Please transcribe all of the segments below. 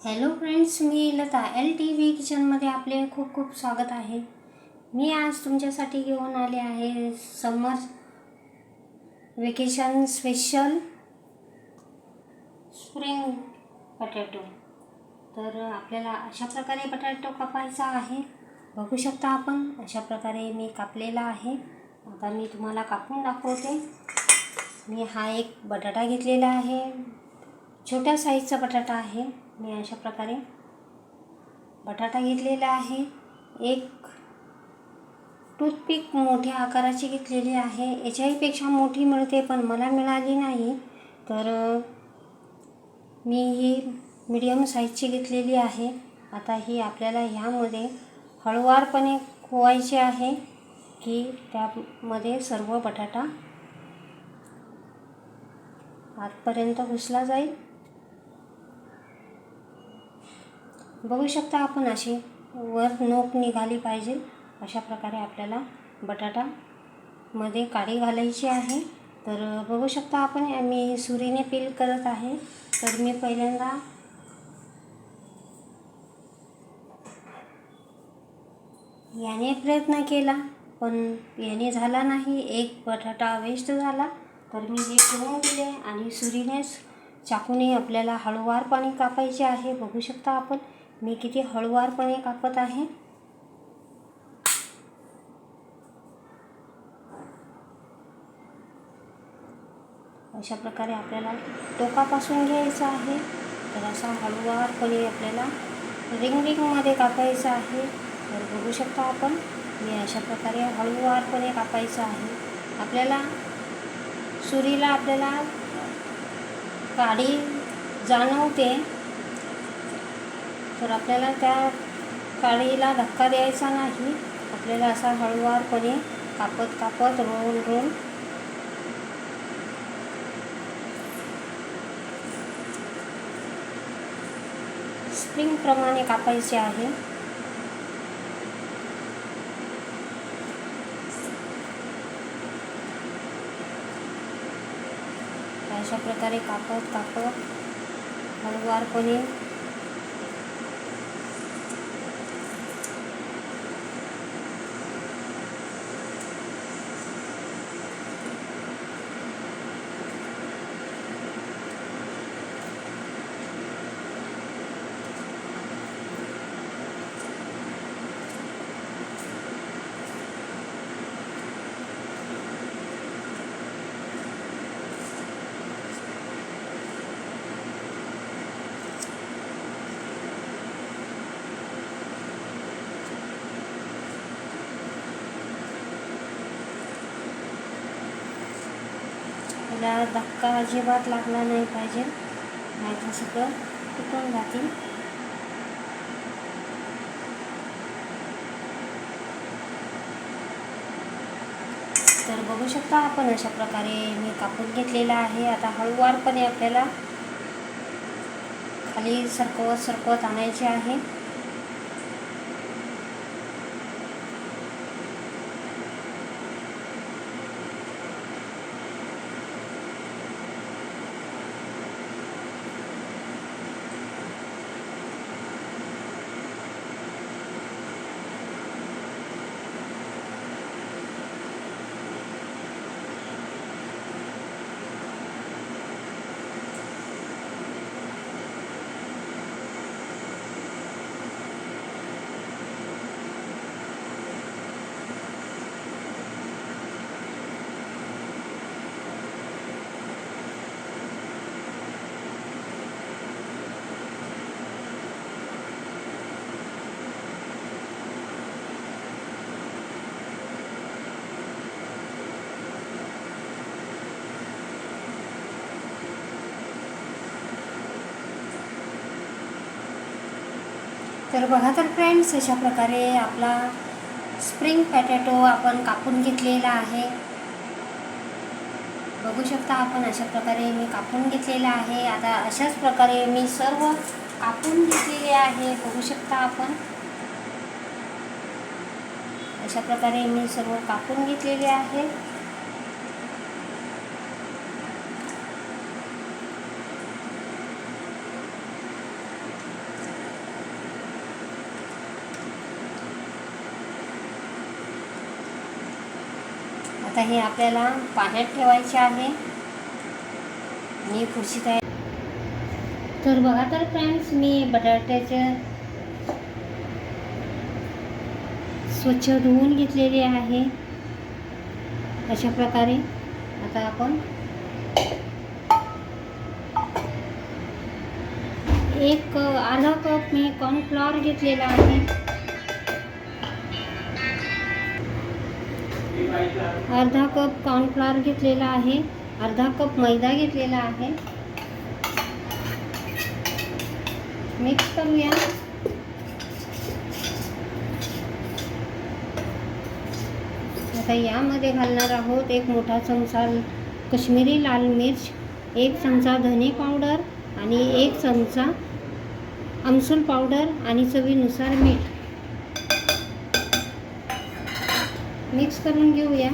Hello friends, मी Lata LTV किचनमध्ये आपले खूप खूप स्वागत आहे. मी आज तुमच्यासाठी घेऊन आले आहे समर वेकेशन स्पेशल स्प्रिंग बटाटो. तर आपल्याला अशा प्रकारे बटाटो कापायचा आहे. बघू शकता आपण अशा प्रकारे मी कापलेला आहे. आता मी तुम्हाला कापून दाखवते. मी हा एक बटाटा घेतलेला आहे, छोट्या साईजचा बटाटा आहे. मी अशा प्रकारे बटाटा घेतलेला आहे. एक टूथपिक मोठ्या आकाराची घेतलेली आहे. याच्याहीपेक्षा मोठी मिळते पण मला मिळाली नाही, तर मी ही मीडियम साईजची घेतलेली आहे. आता ही आपल्याला ह्यामध्ये हळूवारपणे खोवायची आहे की त्यामध्ये सर्व बटाटा आतपर्यंत घुसला जाईल. बघू शकता आपण अशी वर नोक निघाली पाहिजे. अशा प्रकारे आपल्याला बटाटामध्ये काडी घालायची आहे. तर बघू शकता आपण मी सुरीने पील करत आहे. तर मी पहिल्यांदा याने प्रयत्न केला पण याने झाला नाही. एक बटाटा वेस्ट झाला. तर मी हे ठेवून दिले आणि सुरीनेच चाकूने आपल्याला हळूवारपणे कापायचे आहे. बघू शकता आपण मी किती हळूवारपणे कापत आहे. अशा प्रकारे आपल्याला टोकापासून घ्यायचं आहे. तर असा हळूवारपणे आपल्याला रिंगमध्ये कापायचं आहे. तर बघू शकता आपण मी अशा प्रकारे हळूवारपणे कापायचं आहे. आपल्याला सुरीला आपल्याला काडी जाणवते, तर आपल्याला त्या काडीला धक्का द्यायचा नाही. आपल्याला असा हळूवारपणे कापत कापत रोल स्प्रिंगप्रमाणे कापायचे आहे. अशा प्रकारे कापत कापत हळूवारपणे त्याला धक्का अजिबात लागला नाही पाहिजे, नाहीतर सगळं तुटून जातील. तर बघू शकता आपण अशा प्रकारे मी कापून घेतलेला आहे. आता हळूवारपणे आपल्याला खाली सरकवत आणायचे आहे. तर बघा तर फ्रेंड्स, अशा प्रकारे आपला स्प्रिंग पॅटॅटो आपण कापून घेतलेला आहे. बघू शकता आपण अशा प्रकारे मी कापून घेतलेला आहे. आता अशाच प्रकारे मी सर्व कापून घेतलेले आहे. बघू शकता आपण अशा प्रकारे मी सर्व कापून घेतलेले आहे. आता हे आपल्याला पाण्यात ठेवायचे आहे आणि पुढची तयारी. तर बघा तर फ्रेंड्स, मी बटाट्याचे स्वच्छ धुवून घेतलेले आहे अशा प्रकारे. आता आपण एक अर्धा कप मी कॉर्नफ्लॉवर घेतलेला आहे, अर्धा कप कॉर्नफ्लॉवर घेतलेला आहे, अर्धा कप मैदा घेतलेला आहे. मिक्स करूया. आता यामध्ये घालणार आहोत एक मोठा चमचा काश्मीरी लाल मिर्च, एक चमचा धने पावडर आणि एक चमचा आमसूल पावडर आणि चवीनुसार मीठ. मिक्स करून घेऊया.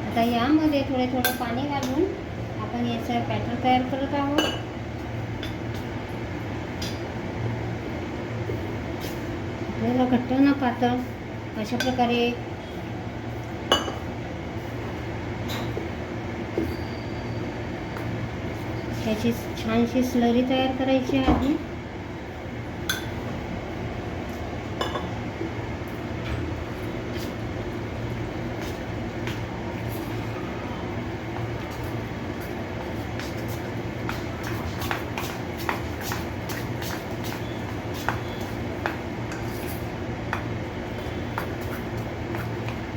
आता यामध्ये थोडे पाणी घालून आपण याचा बॅटर तयार करत आहोत. आपल्याला घट्ट ना पातळ अशा प्रकारे त्याची छानशी स्लरी तयार करायची आहे.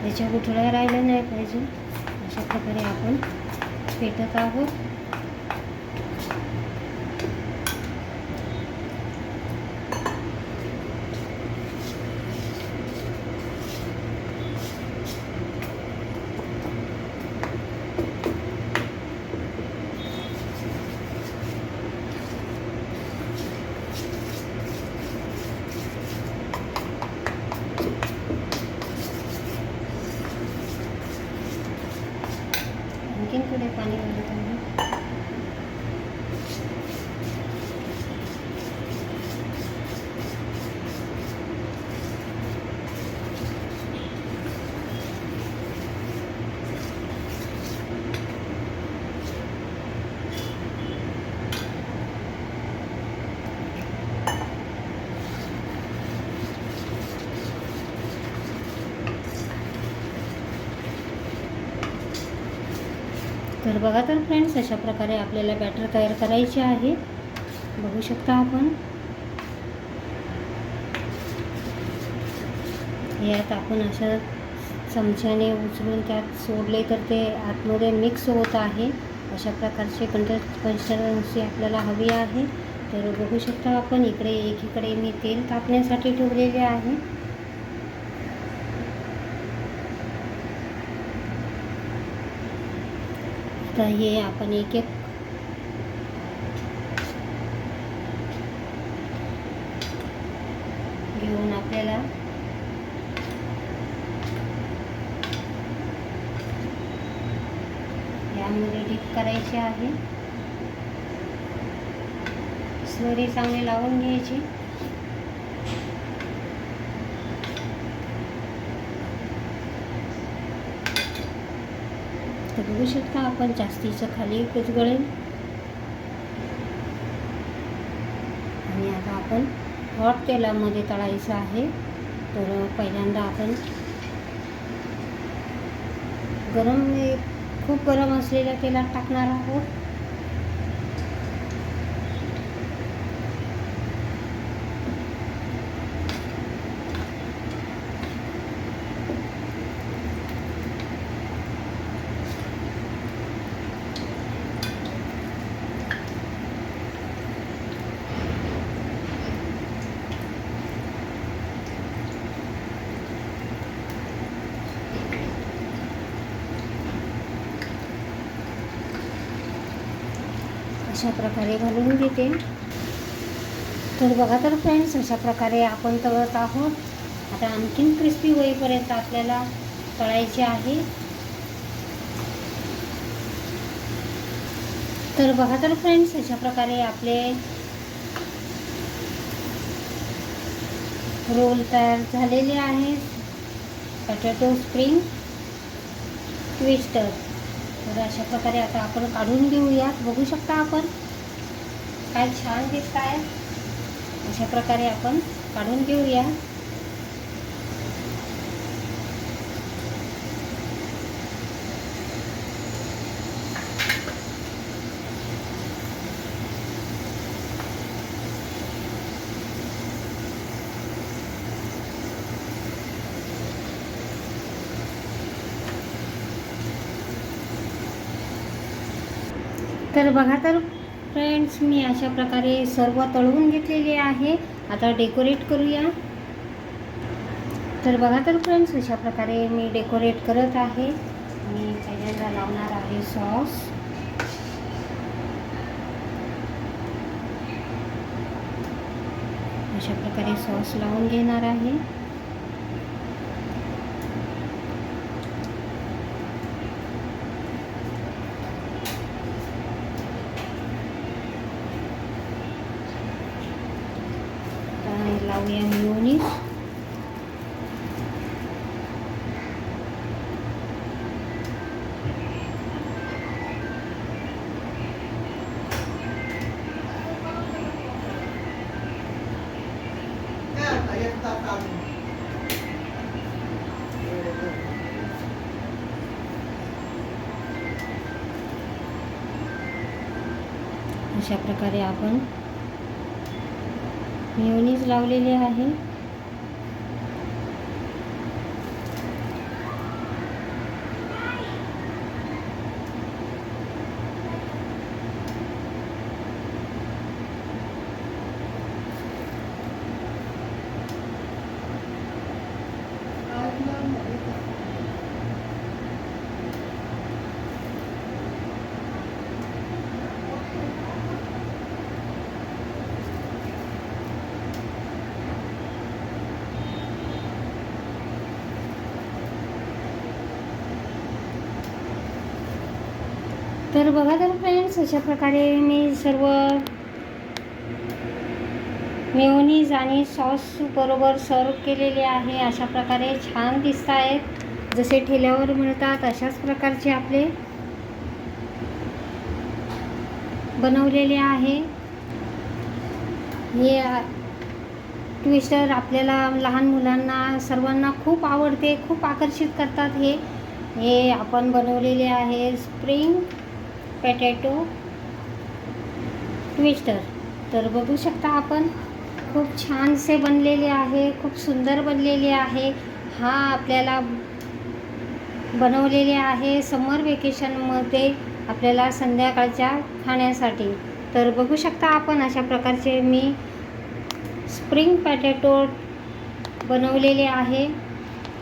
त्याच्या गुठळ्या राहिल्या नाही पाहिजे अशा प्रकारे आपण फेटत आहोत. आणखीन थोडे पाणी घालत आहे. तर बघा तर फ्रेंड्स, अशा प्रकारे आपल्याला बॅटर तयार करायचे आहे. बघू शकता आपण. यात आपण अशा चमच्याने उचलून त्यात सोडले तर ते आतमध्ये मिक्स होत आहे. अशा प्रकारचे कन्सिस्टन्सी आपल्याला हवी आहे. तर बघू शकता आपण इकडे एकीकडे मी तेल तापण्यासाठी ठेवलेले आहे. तर हे आपण एक एक घेऊन आपल्याला यामध्ये डीप करायचे आहे. स्लरी चांगली लावून घ्यायची. तर बघू शकता आपण जास्तीचं खाली कुचगळेल. आणि आता आपण हॉट तेलामध्ये तळायचं आहे. तर पहिल्यांदा आपण खूप गरम असलेल्या तेलात टाकणार आहोत. अशा प्रकारे घालून घेते. तर बघा तर फ्रेंड्स, अशा प्रकारे आपण तळत आहोत. आता आणखीन क्रिस्पी होईपर्यंत आपल्याला तळायचे आहे. तर बघा तर फ्रेंड्स, अशा प्रकारे आपले रोल तयार झालेले आहेत, बटाटो स्प्रिंग ट्विस्टर. तर अशा प्रकारे आता आपण काढून घेऊयात. बघू शकता आपण काय छान दिसत आहे. अशा प्रकारे आपण काढून घेऊया. तर बघा तर फ्रेंड्स, मी अशा प्रकारे सर्व तळून घेतलेले आहे. आता डेकोरेट करूया. तर बघा तर फ्रेंड्स, अशा प्रकारे मी डेकोरेट करत आहे. मी पहिल्यांदा लावणार आहे सॉस. अशा प्रकारे सॉस लावून घेणार आहे. लावूया मेयोनीज. अशा प्रकारे आपण मेयोनीज लावलेले आहे. तर बघा तर फ्रेंड्स, अशा प्रकारे मी सर्व मेयोनीज आणि सॉस बरोबर सर्व केलेले आहे. अशा प्रकारे छान दिसत आहेत. जसे ठेल्यावर मिळतात अशाच प्रकारचे आपले बनवलेले आहे. हे ट्विस्टर आपल्याला लहान मुलांना सर्वांना खूप आवडते, खूप आकर्षित करतात. हे आपण बनवलेले आहे स्प्रिंग पोटॅटो ट्विस्टर. तर बघू शकता आपण खूप छानसे बनलेले आहे, खूप सुंदर बनलेले आहे. हा आपल्याला बनवलेले आहे समर वेकेशनमध्ये आपल्याला संध्याकाळच्या खाण्यासाठी. तर बघू शकता आपण अशा प्रकारचे मी स्प्रिंग पोटॅटो बनवलेले आहे.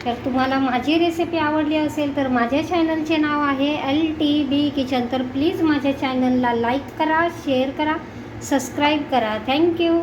तर तुम्हाला माझी रेसिपी आवडली असेल तर माझ्या चॅनलचे नाव आहे LTB किचन. तर प्लीज माझ्या चॅनलला लाईक करा, शेअर करा, सबस्क्राईब करा. थँक्यू.